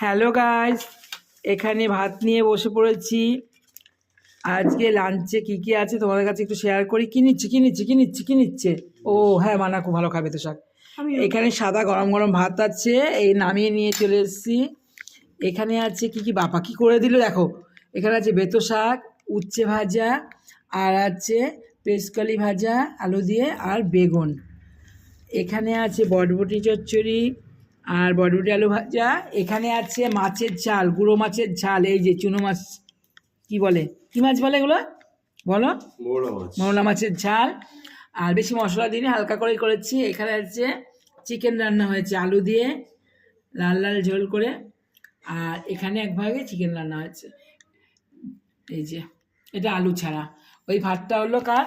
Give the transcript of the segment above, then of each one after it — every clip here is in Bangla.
হ্যালো গাইস, এখানে ভাত নিয়ে বসে পড়েছি। আজকে লাঞ্চে কি কি আছে তোমাদের কাছে একটু শেয়ার করি। কি নিচ্ছে ও হ্যাঁ, মানা খুব ভালো খাবে তো শাক। এখানে সাদা গরম গরম ভাত আছে, এই নামিয়ে নিয়ে চলে এসেছি। এখানে আছে কি কি বাপা কি করে দিল দেখো। এখানে আছে বেতো শাক, উচ্ছে ভাজা, আর আছে পেস্কালি ভাজা আলু দিয়ে, আর বেগুন। এখানে আছে বটবটি চচ্চড়ি আর বটবটি আলু ভাজা। এখানে আছে মাছের ঝাল, গুঁড়ো মাছের ঝাল, এই যে চুনো মাছ, কি বলে, কি মাছ বলে এগুলো বলো? মৌলা মাছের ঝাল। আর বেশি মশলা দিইনি, হালকা করেই করেছি। এখানে আছে চিকেন রান্না হয়েছে আলু দিয়ে, লাল লাল ঝোল করে। আর এখানে এক ভাগে চিকেন রান্না হয়েছে, এই যে এটা আলু ছাড়া। ওই ভাতটা হলো কার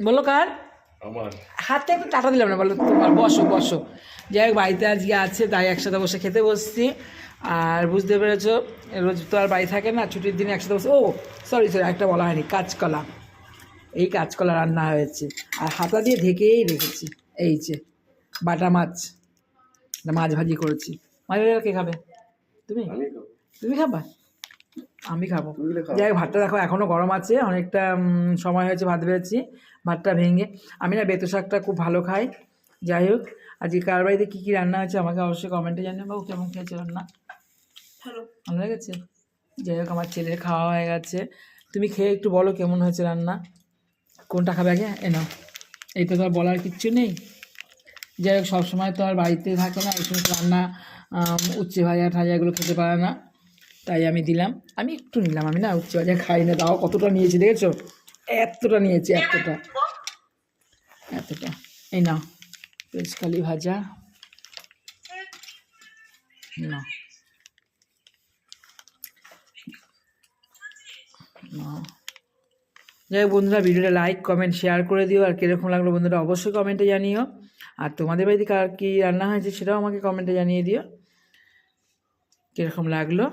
বলো, কার? আমার হাতে একটু টাটা দিলাম না, বলো তোমার। বসো বসো। যাই হোক, বাড়িতে আজকে আছে তাই একসাথে বসে খেতে বসছি। আর বুঝতে পেরেছো, রোজ তো আর বাড়ি থাকে না, ছুটির দিনে একসাথে বসে। ও সরি, একটা বলা হয়নি, কাঁচকলা। এই কাঁচকলা রান্না হয়েছে, আর হাতা দিয়ে ঢেকেই রেখেছি। এই যে বাটা মাছ, মাছ ভাজি করেছি। মাছ ভাজি কে খাবে? তুমি তুমি খাবা? আমি খাবো। যাই হোক, ভাতটা দেখো এখনও গরম আছে, অনেকটা সময় হয়েছে ভাত বেড়েছি। ভাতটা ভেঙে, আমি না বেতো শাকটা খুব ভালো খাই। যাই হোক, আজকে কার বাড়িতে কী কী রান্না হয়েছে আমাকে অবশ্যই কমেন্টে জানিয়ে। বাবু কেমন খেয়েছে রান্না? ভালো লেগেছে? যাই হোক, আমার ছেলের খাওয়া হয়ে গেছে। তুমি খেয়ে একটু বলো কেমন হয়েছে রান্না। কোনটা খাবে আগে? এ নাও। এই তো তোমার বলার কিচ্ছু নেই। যাই হোক, সবসময় তো আর বাড়িতে থাকে না, এই সমস্ত রান্না উচ্ছে ভাজা ঠাজা এগুলো খেতে পারে না, তাই আমি দিলাম। আমি একটু নিলাম, আমি না উচ্ছে ভাজা খাই না। তাও কতটা নিয়েছি দেখেছো? এতটা নিয়েছি, এতটা। এই নাও পেঁচকালি ভাজা, না যাই হোক বন্ধুরা, ভিডিওটা লাইক কমেন্ট শেয়ার করে দিও। আর কীরকম লাগলো বন্ধুরা অবশ্যই কমেন্টে জানিও। আর তোমাদের বাড়িতে কার কী রান্না হয়েছে সেটাও আমাকে কমেন্টে জানিয়ে দিও কীরকম লাগলো।